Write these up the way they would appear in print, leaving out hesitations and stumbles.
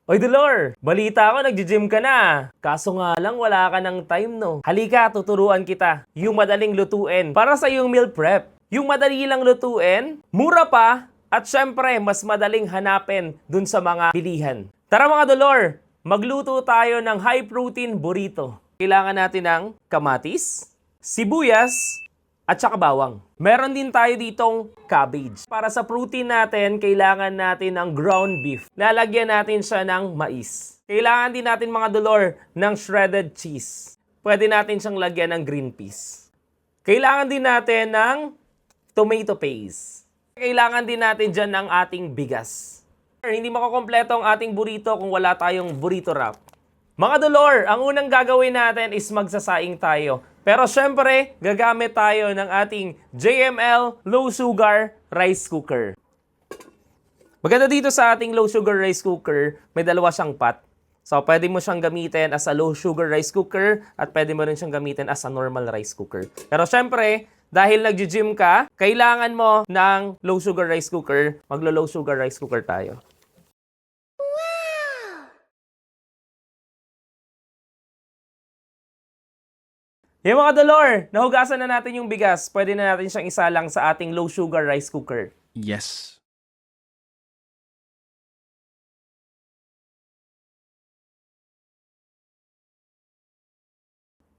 Oy, Dolor! Balita ko, nagji-gym ka na. Kaso nga lang, wala ka ng time, no? Halika, tuturuan kita. Yung madaling lutuin para sa yung meal prep. Yung madali lang lutuin, mura pa, at syempre, mas madaling hanapin dun sa mga bilihan. Tara mga Dolor, magluto tayo ng high-protein burrito. Kailangan natin ng kamatis, sibuyas, at saka bawang. Meron din tayo ditong cabbage. Para sa protein natin, kailangan natin ng ground beef. Lalagyan natin siya ng mais. Kailangan din natin mga Dolor ng shredded cheese. Pwede natin siyang lagyan ng green peas. Kailangan din natin ng tomato paste. Kailangan din natin dyan ng ating bigas. Hindi makukompleto ang ating burrito kung wala tayong burrito wrap. Mga Dolor, ang unang gagawin natin is magsasaing tayo. Pero syempre, gagamit tayo ng ating JML Low Sugar Rice Cooker. Maganda dito sa ating low sugar rice cooker, may dalawa siyang pot. So, pwede mo siyang gamitin as a low sugar rice cooker at pwede mo rin siyang gamitin as a normal rice cooker. Pero syempre, dahil nagji-gym ka, kailangan mo ng low sugar rice cooker. Maglo-low sugar rice cooker tayo. Yung mga Dolor, nahugasan na natin yung bigas. Pwede na natin siyang isalang sa ating low sugar rice cooker. Yes.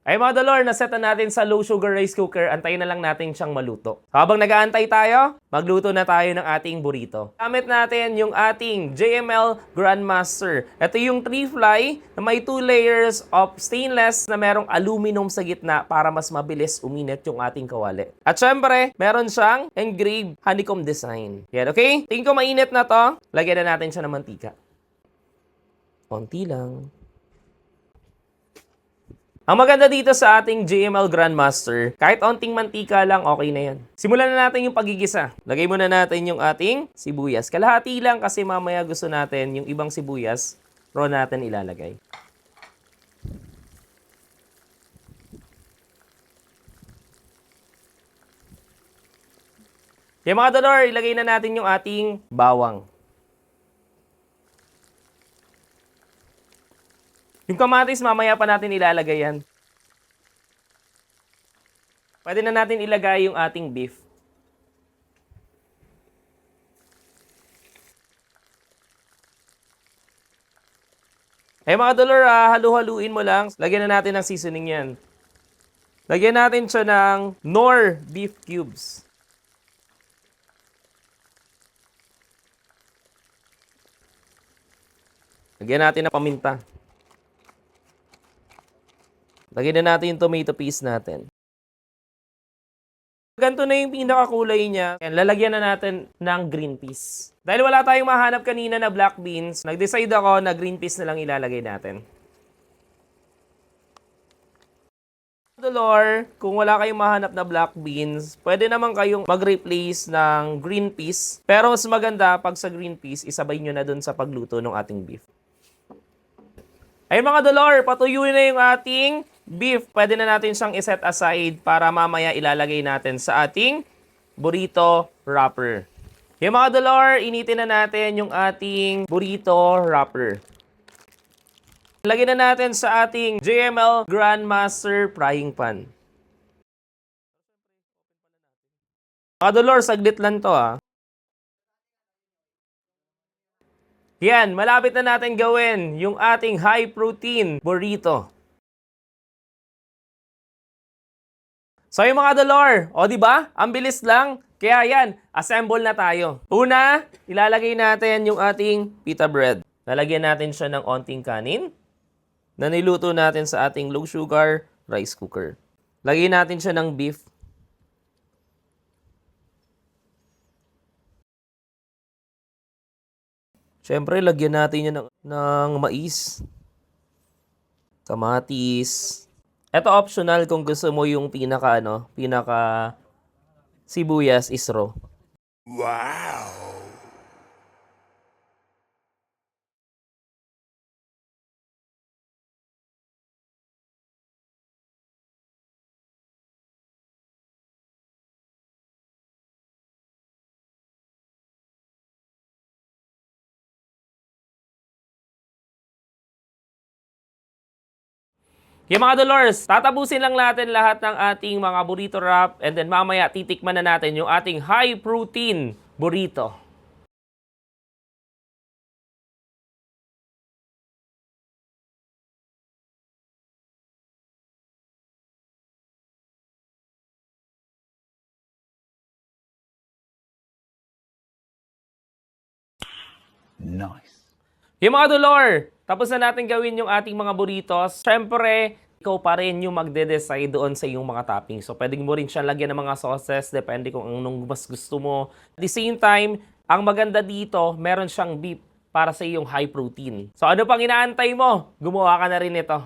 Ay mga Dolor, naset na natin sa low sugar rice cooker. Antayin na lang natin siyang maluto. Habang nag-aantay tayo, magluto na tayo ng ating burrito. Gamit natin yung ating JML Grandmaster. Ito yung 3-fly na may 2 layers of stainless na merong aluminum sa gitna para mas mabilis uminit yung ating kawali. At syempre, meron siyang engraved honeycomb design. Yan, okay? Tingin ko mainit na to. Lagyan na natin siya ng mantika. Konti lang. Ang maganda dito sa ating JML Grandmaster, kahit onting mantika lang, okay na yan. Simulan na natin yung pagigisa. Lagay muna natin yung ating sibuyas. Kalahati lang kasi mamaya gusto natin yung ibang sibuyas, raw natin ilalagay. Yung mga Dolor, ilagay na natin yung ating bawang. Yung kamatis, mamaya pa natin ilalagay yan. Pwede na natin ilagay yung ating beef. Eh mga Dolor, halu-haluin mo lang. Lagyan na natin ng seasoning yan. Lagyan natin siya ng Knorr beef cubes. Lagyan natin ng paminta. Lagyan na natin yung tomato paste natin. Ganito na yung pinakakulay niya. Lalagyan na natin ng green peas. Dahil wala tayong mahanap kanina na black beans, nag-decide ako na green peas na lang ilalagay natin. Dolor, kung wala kayong mahanap na black beans, pwede naman kayong mag-replace ng green peas. Pero mas maganda pag sa green peas, isabay nyo na dun sa pagluto ng ating beef. Ay mga Dolor, patuyuin na yung ating beef. Pwede na natin siyang iset aside para mamaya ilalagay natin sa ating burrito wrapper. Yung mga Dolor, initin na natin yung ating burrito wrapper. Lagyan na natin sa ating JML Grandmaster frying pan. Mga Dolor, saglit lang to . Yan, malapit na natin gawin yung ating high protein burrito. So yung mga Dolor, o di ba? Ang bilis lang. Kaya yan, assemble na tayo. Una, ilalagay natin yung ating pita bread. Lalagyan natin siya ng onting kanin na niluto natin sa ating low sugar rice cooker. Lagyan natin siya ng beef. Siyempre, lagyan natin yan ng mais, kamatis. Ito optional kung gusto mo yung pinaka sibuyas is raw. Wow. Yung mga Dolores, tatapusin lang natin lahat ng ating mga burrito wrap and then mamaya titikman na natin yung ating high protein burrito. Nice. Yung mga Dolor, tapos na natin gawin yung ating mga burritos. Siyempre, ikaw pa rin yung magde-decide doon sa iyong mga toppings. So, pwedeng mo rin siya lagyan ng mga sauces, depende kung anong mas gusto mo. At the same time, ang maganda dito, meron siyang beef para sa iyong high protein. So, ano pang inaantay mo? Gumawa ka na rin ito.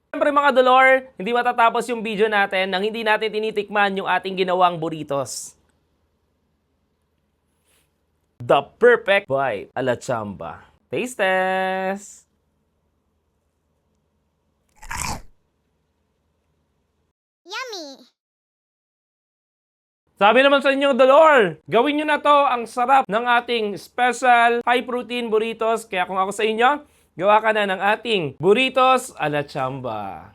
Siyempre mga Dolor, hindi matatapos yung video natin nang hindi natin tinitikman yung ating ginawang burritos. The perfect bite a la Chamba. Taste test! Yummy! Sabi naman sa inyo, Dolor, gawin nyo na to. Ang sarap ng ating special high protein burritos. Kaya kung ako sa inyo, gawa ka na ng ating burritos a la Chamba.